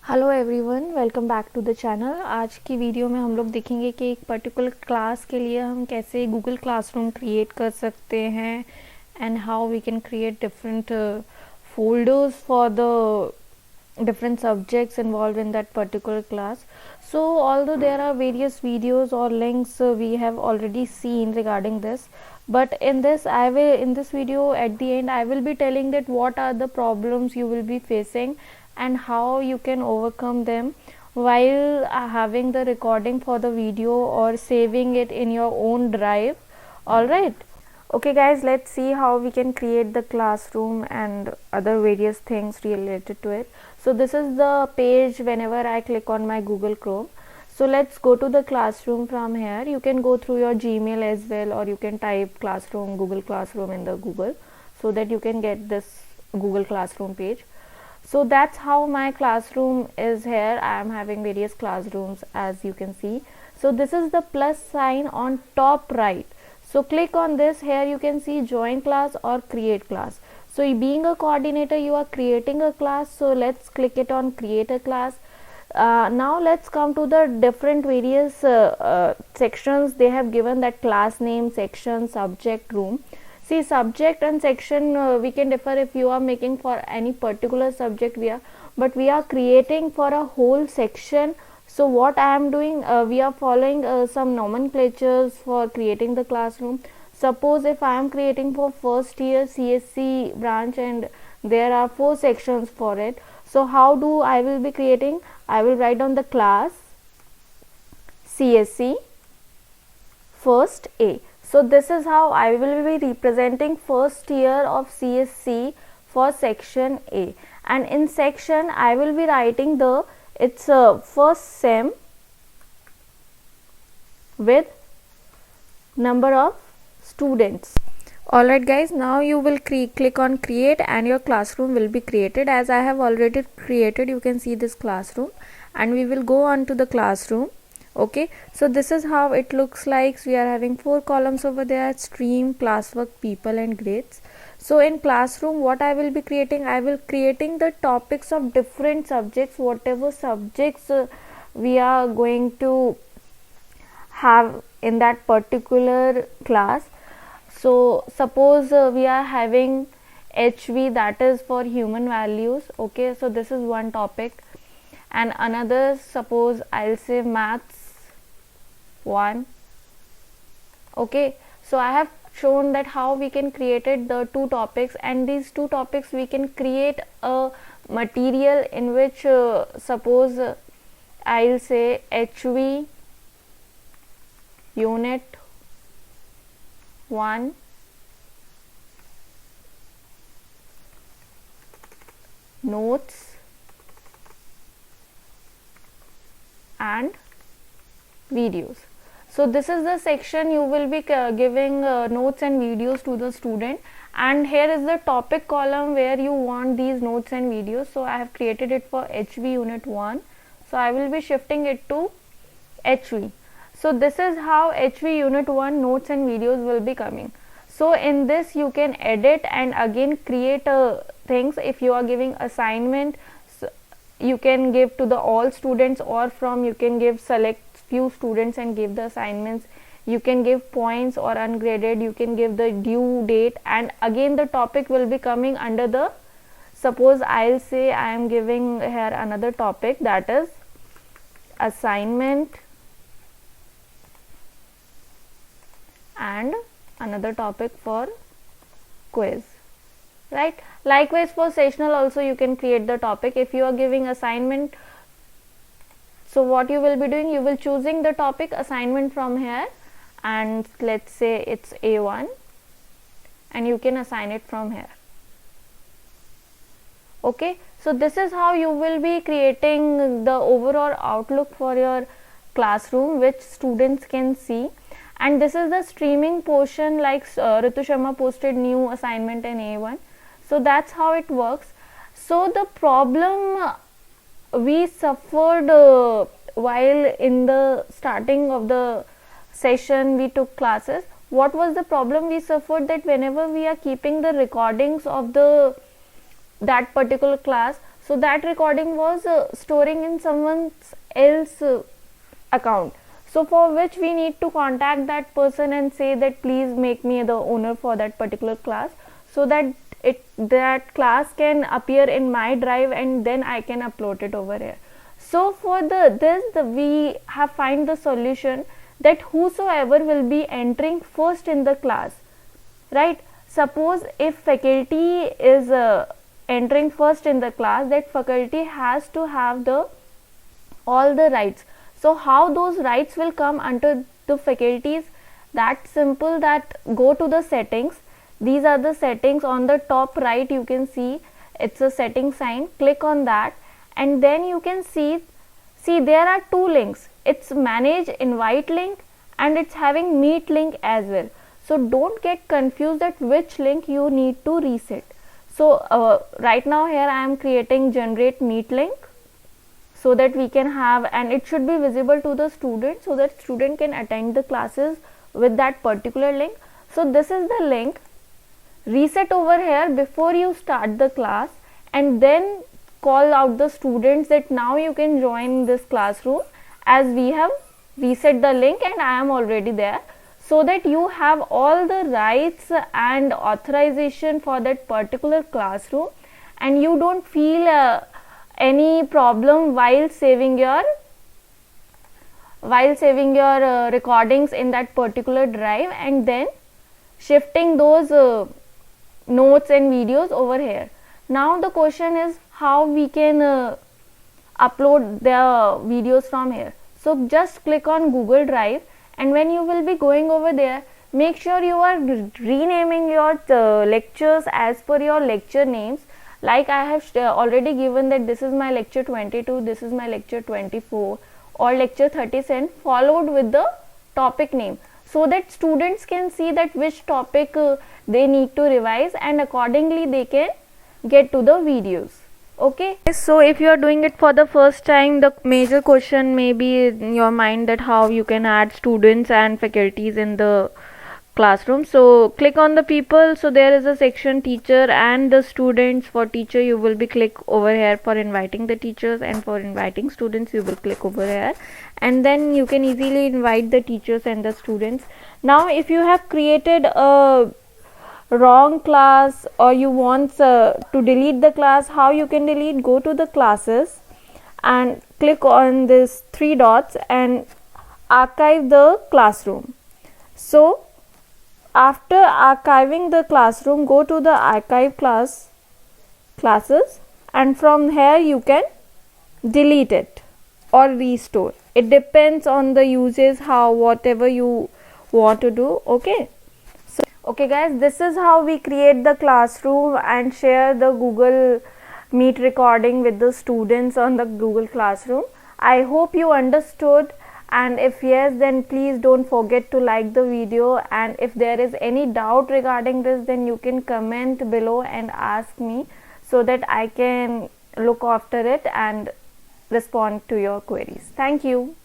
Hello everyone, welcome back to the channel. आज की video में हम लोग देखेंगे कि एक पर्टिकुलर क्लास के लिए हम कैसे गूगल क्लासरूम क्रिएट कर सकते हैं and how we can create different folders for the different subjects involved in that particular class. So although there are various videos or links we have already seen regarding this, but in this video at the end I will be telling that what are the problems you will be facing and how you can overcome them while having the recording for the video or saving it in your own drive. All right. Okay guys, let's see how we can create the classroom and other various things related to it. So this is the page whenever I click on my Google Chrome. So let's go to the classroom from here. You can go through your Gmail as well, or you can type classroom, Google Classroom in the Google, so that you can get this Google Classroom page. So that's how my classroom is here. I am having various classrooms as you can see. So this is the plus sign on top right. So click on this. Here you can see join class or create class. So being a coordinator, you are creating a class. So let's click it on create a class. Now let's come to the different various sections they have given, that class name, section, subject, room. See, subject and section we can differ if you are making for any particular subject, but we are creating for a whole section. So what I am doing, we are following some nomenclatures for creating the classroom. Suppose if I am creating for first year CSC branch and there are 4 sections for it. So how do I will be creating? I will write down the class CSC first A. So this is how I will be representing first year of CSC for section A, and in section I will be writing its first sem with number of students. Alright guys, now you will click on create and your classroom will be created. As I have already created, you can see this classroom, and we will go on to the classroom. Okay, so this is how it looks like. We are having 4 columns over there: stream, classwork, people and grades. So in classroom what I will be creating, I will creating the topics of different subjects, whatever subjects we are going to have in that particular class. So suppose we are having HV, that is for human values. Okay, so this is one topic, and another, suppose I'll say maths 1. Okay, so I have shown that how we can create the 2 topics, and these 2 topics we can create a material in which suppose I'll say HV unit 1 notes and videos. So this is the section you will be giving notes and videos to the student, and here is the topic column where you want these notes and videos. So I have created it for HV unit 1, so I will be shifting it to HV. So this is how HV unit 1 notes and videos will be coming. So in this you can edit and again create things. If you are giving assignment, so you can give to the all students, or from you can give select few students and give the assignments. You can give points or ungraded, you can give the due date, and again the topic will be coming under the, suppose I'll say I am giving here another topic, that is assignment, and another topic for quiz, right? Likewise for sessional also you can create the topic. If you are giving assignment, so what you will be doing, you will choosing the topic assignment from here, and let's say it's A1, and you can assign it from here. Okay, so this is how you will be creating the overall outlook for your classroom which students can see. And this is the streaming portion, like Ritu Sharma posted new assignment in A1. So that's how it works. So the problem we suffered while in the starting of the session we took classes, what was the problem we suffered, that whenever we are keeping the recordings of that particular class, So that recording was storing in someone's else account. So for which we need to contact that person and say that please make me the owner for that particular class, so that that class can appear in my drive and then I can upload it over here. So for we have find the solution that whosoever will be entering first in the class, right? Suppose if faculty is entering first in the class, that faculty has to have the all the rights. So how those rights will come under the faculties? That simple, that go to the settings. These are the settings. On the top right you can see it's a setting sign. Click on that and then you can see there are two links. It's manage invite link and it's having meet link as well. So don't get confused that which link you need to reset. So right now here I am creating generate meet link, so that we can have, and it should be visible to the student so that student can attend the classes with that particular link. So this is the link. Reset over here before you start the class and then call out the students that now you can join this classroom, as we have reset the link and I am already there, so that you have all the rights and authorization for that particular classroom and you don't feel any problem while saving your recordings in that particular drive and then shifting those notes and videos over here. Now the question is how we can upload the videos from here. So just click on Google Drive and when you will be going over there, make sure you are renaming your lectures as per your lecture names. Like I have already given that this is my lecture 22, this is my lecture 24 or lecture 37 followed with the topic name, so that students can see that which topic they need to revise and accordingly they can get to the videos. Okay, so if you are doing it for the first time, the major question may be in your mind that how you can add students and faculties in the classroom. So click on the people. So there is a section teacher and the students. For teacher you will be click over here for inviting the teachers, and for inviting students you will click over here, and then you can easily invite the teachers and the students. Now if you have created a wrong class or you want to delete the class, how you can delete? Go to the classes and click on this three dots and archive the classroom. So after archiving the classroom, go to the archive classes and from here you can delete it or restore. It depends on the uses, how whatever you want to do. Okay, so okay guys, this is how we create the classroom and share the Google Meet recording with the students on the Google Classroom. I hope you understood, and if yes, then please don't forget to like the video, and if there is any doubt regarding this, then you can comment below and ask me so that I can look after it and respond to your queries. Thank you.